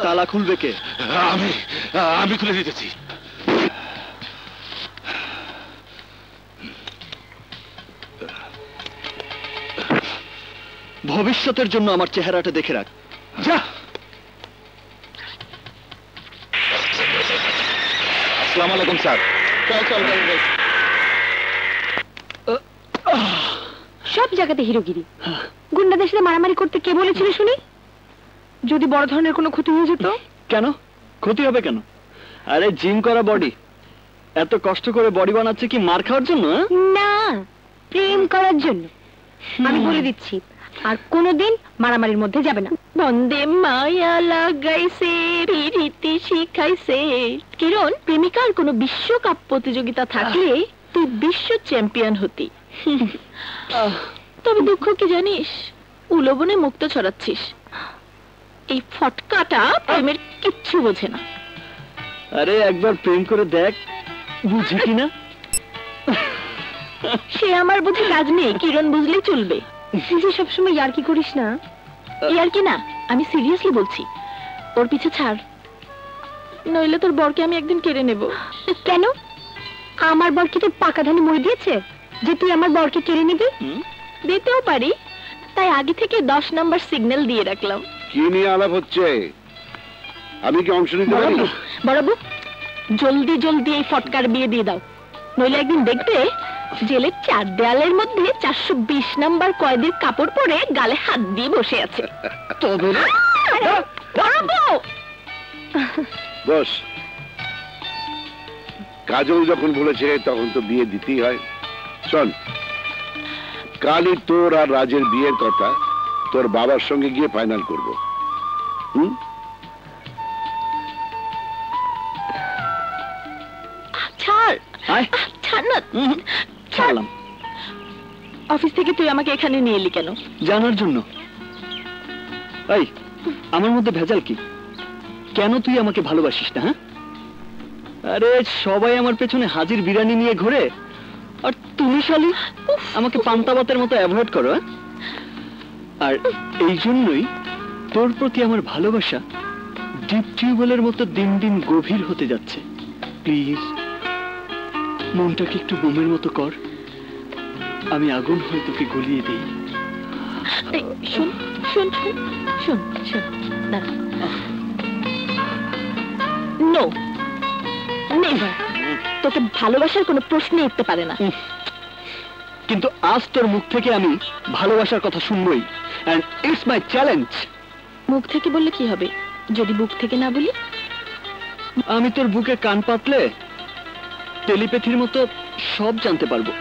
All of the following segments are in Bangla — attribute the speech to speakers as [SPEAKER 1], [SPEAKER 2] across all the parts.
[SPEAKER 1] তালা খুলবে কে?
[SPEAKER 2] আমি খুলে দিতেছি।
[SPEAKER 1] ভবিষ্যতের জন্য আমার চেহারাটা দেখে রাখ। যা।
[SPEAKER 2] আসসালামু আলাইকুম স্যার।
[SPEAKER 3] চল সব জায়গাতে হিরোগিরি। গুন্ডাদের সাথে মারামারি করতে কে বলেছিল শুনি? যদি বড় ধরনের কোনো ক্ষতি হয়ে যেত?
[SPEAKER 1] কেন ক্ষতি হবে কেন? আরে জিম করা বডি, এত কষ্ট করে বডি বানাচ্ছে কি মার খাওয়ার জন্য?
[SPEAKER 3] না, প্রেম করার জন্য। আমি বলে দিচ্ছি আর কোনোদিন মারামারির মধ্যে যাবে না। বন্দে মায়া লাগাইছে রীতি শিখাইছে। কিরণ, প্রেমিকার কোনো বিশ্বকাপ প্রতিযোগিতা থাকলে তুই বিশ্ব চ্যাম্পিয়ন হতি। তবে দুঃখ কি জানিস, উলবনে মুক্ত ছড়াচ্ছিস। এই ফটকাটা প্রেমের কিচ্ছু বোঝে না।
[SPEAKER 1] আরে একবার প্রেম করে দেখ, বুঝি কিনা।
[SPEAKER 3] সে আমার বুঝে কাজ নেই, কিরণ বুঝলেই চলবে। তুই সবসময় ইয়ার্কি করিস না। ইয়ার্কি না, আমি সিরিয়াসলি বলছি। ওর পিছে ছাড়, নইলে তোর বরকে আমি একদিন কেড়ে নেব। কেন? আমার বর কি তোর পাকা ধানে মরে দিয়েছে যে তুই আমার বরকে কেড়ে নিবি? দিতেও পারি, তাই আগে থেকে 10 নাম্বার সিগন্যাল দিয়ে রাখলাম।
[SPEAKER 4] কি নিয়ে আলাপ হচ্ছে? আমি কি অংশ নিতে পারি?
[SPEAKER 3] বড়বু, জলদি জলদি এই ফটকার বিয়ে দিয়ে দাও, নইলে একদিন দেখবে জেলের 4 দেয়ালের মধ্যে 420 নাম্বার কয়েদির কাপড় পরে গালে হাত দিয়ে বসে আছে।
[SPEAKER 4] বস, কাজল যখন বলেছে তখন তো বিয়ে দিতেই হয়। শোন, কালই তোর আর রাজের বিয়ের কথা তোর বাবার সঙ্গে গিয়ে ফাইনাল করব।
[SPEAKER 1] ছাড়লাম।
[SPEAKER 3] অফিস থেকে তুই আমাকে এখানে নিয়ে এলি কেন?
[SPEAKER 1] জানার জন্য। এই, আমার মধ্যে ভেজাল কি? কেন তুই আমাকে ভালোবাসিস না? হ্যাঁ, আরে সবাই আমার পেছনে হাজির বিরিয়ানি নিয়ে ঘোরে, আর তুমি শালি আমাকে পান্তা ভাতের মতো অ্যাভয়েড করো। আর এই জন্যই তোর প্রতি আমার ভালোবাসা ডিপ টিউবওয়েলের মতো দিন দিন গভীর হতে যাচ্ছে। প্লিজ মনটাকে একটু বোমের মতো কর, আমি আগুন হয়ে তোকে গলিয়ে দিই।
[SPEAKER 3] শোন শোন শোন শোন, নো, নেভার। তোকে ভালোবাসার কোনো প্রশ্নই উঠতে পারে না।
[SPEAKER 1] কিন্তু আজ তোর মুখ থেকে আমি ভালোবাসার কথা শুনবই, এন্ড ইটস মাই চ্যালেঞ্জ।
[SPEAKER 3] মুখ থেকে বললে কি হবে যদি বুক থেকে না বলি?
[SPEAKER 1] আমি তোর বুকে কান পাতলে টেলিপ্যাথির মতো সব জানতে পারবো।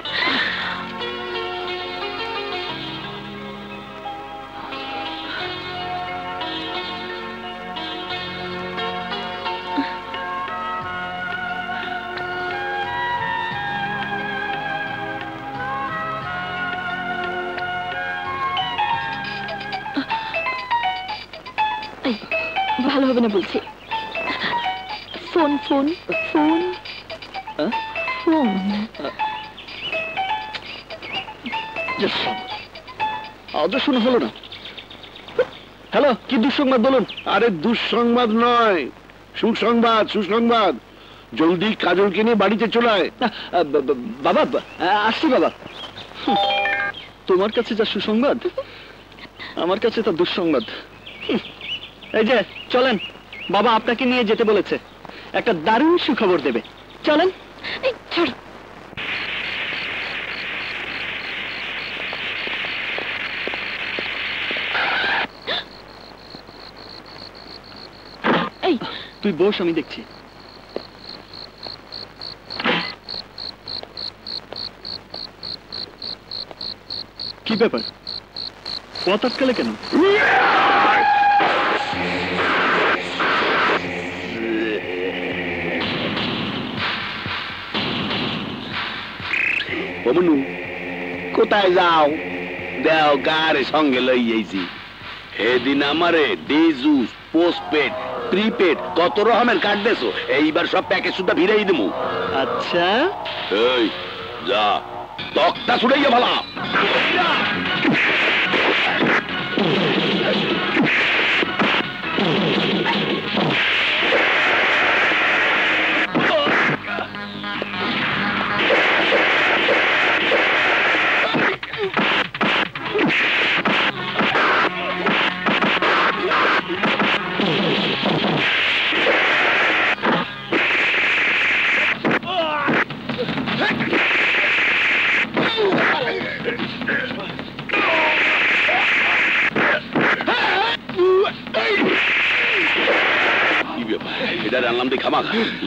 [SPEAKER 3] ভালো হবে না বলছি। Phone phone phone phone.
[SPEAKER 1] আদৌ শোনা হলো না। হ্যালো, কি দুঃসংবাদ বলুন?
[SPEAKER 4] আরে দুঃসংবাদ নয়, সুসংবাদ। সুসংবাদ, জলদি কাজলকে নিয়ে বাড়িতে চলে আয়।
[SPEAKER 1] বাবা, আসছি বাবা। তোমার কাছে যা সুসংবাদ, আমার কাছে তা দুঃসংবাদ। এই যে চলেন, বাবা আপনাকে নিয়ে যেতে বলেছে, একটা দারুণ সুখবর দেবে। চলেন।
[SPEAKER 3] এই
[SPEAKER 1] তুই বস, আমি দেখছি। কি ব্যাপার, পথ আটকালে কেন?
[SPEAKER 4] বমনু, কোথায় যাও? দেও গাড়ি সঙ্গে লই যাইছি। এদিন আমারে ডিজুস, পোস্টপেড, প্রিপেড কত রকমের কার্ড দেছো, এইবার সব প্যাকেজ সুদ্ধা ভিড়াই দেবো।
[SPEAKER 1] আচ্ছা,
[SPEAKER 4] এই যা, তকটা ছুড়াইয়া ভালা। এটা আনলাম দিয়ে খামা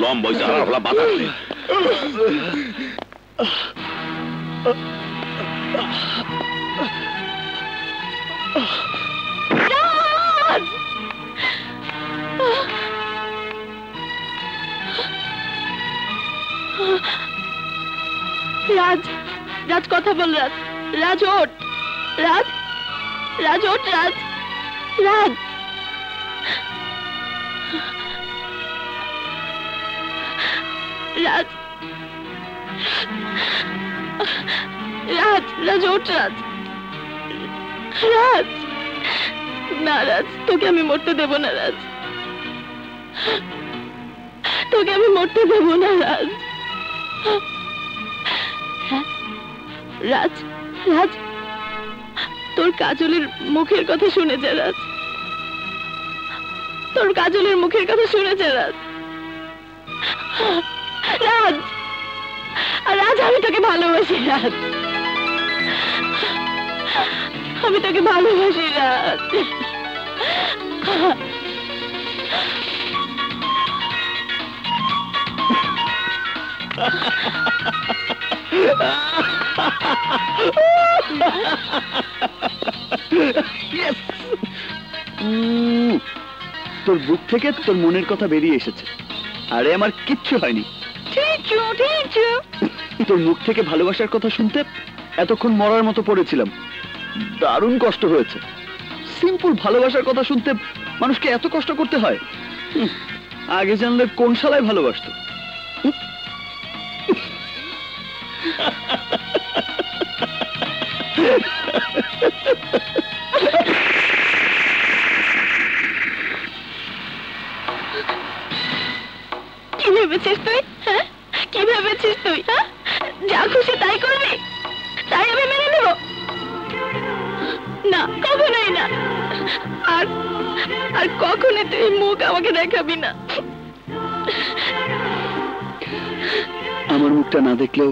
[SPEAKER 4] লম বয়সে হারা হলা বাতা করে
[SPEAKER 3] রাজ, রাজ কথা বল। রাজ, রাজ ওঠ। রাজ, রাজ ওঠ। রাজ, রাজ, রাজ, রাজ, রাজ ওঠ। রাজ, রাজ, না রাজ, তোকে আমি মরতে দেব না। রাজ, তোকে আমি মরতে দেব না। রাজ, রাজ, রাজ, তোর কাজলের মুখের কথা শুনেছে। রাজ, তোর কাজলের মুখের কথা শুনেছে। রাজ, রাজ, রাজ, আমি তোকে ভালোবাসি। রাজ, আমি তোকে ভালোবাসি। রাজ,
[SPEAKER 1] তোর বুক থেকে তোর মনের কথা বেরিয়ে এসেছে। আরে আমার কিচ্ছু হয়নি। তোর মুখ থেকে ভালোবাসার কথা শুনতে এতক্ষণ মরার মতো পড়েছিলাম, দারুণ কষ্ট হয়েছে। সিম্পল ভালোবাসার কথা শুনতে মানুষকে এত কষ্ট করতে হয়? আগে জানলে কোন শালায় ভালোবাসতো।
[SPEAKER 3] কি ভেবেছিস তুই? হ্যাঁ, কি ভেবেছিস তুই? হ্যাঁ, যা খুশি তাই করবি, তাই আমি মেনে নেব? না, কখনোই না। আর আর কখনো তুই মুখ আমাকে দেখাবি না।
[SPEAKER 1] আমার মুখটা না দেখলেও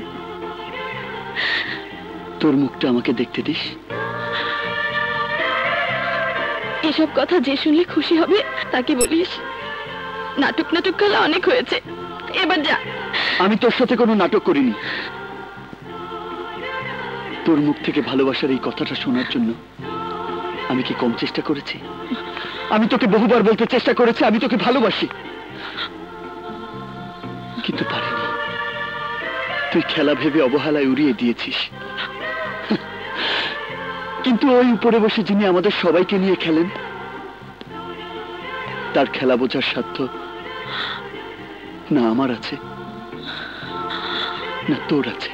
[SPEAKER 1] তোর মুখটা আমাকে দেখতে দিস।
[SPEAKER 3] এসব কথা যে শুনলে খুশি হবে তাকে বলিস। নাটক নাটক খেলা অনেক হয়েছে, এবার যা।
[SPEAKER 1] আমি তোর সাথে কোনো নাটক করিনি। তোর মুখ থেকে ভালোবাসার এই কথাটা শোনার জন্য আমি কি কম চেষ্টা করেছি? আমি তোকে বহুবার বলতে চেষ্টা করেছি আমি তোকে ভালোবাসি, কিন্তু পারিনি। তুই খেলা ভেবে অবহেলায় উড়িয়ে দিয়েছিস। কিন্তু ওই উপরে বসে যিনি আমাদের সবাইকে নিয়ে খেলেন, তার খেলা বোঝার সাধ্য না আমার আছে না তোর আছে।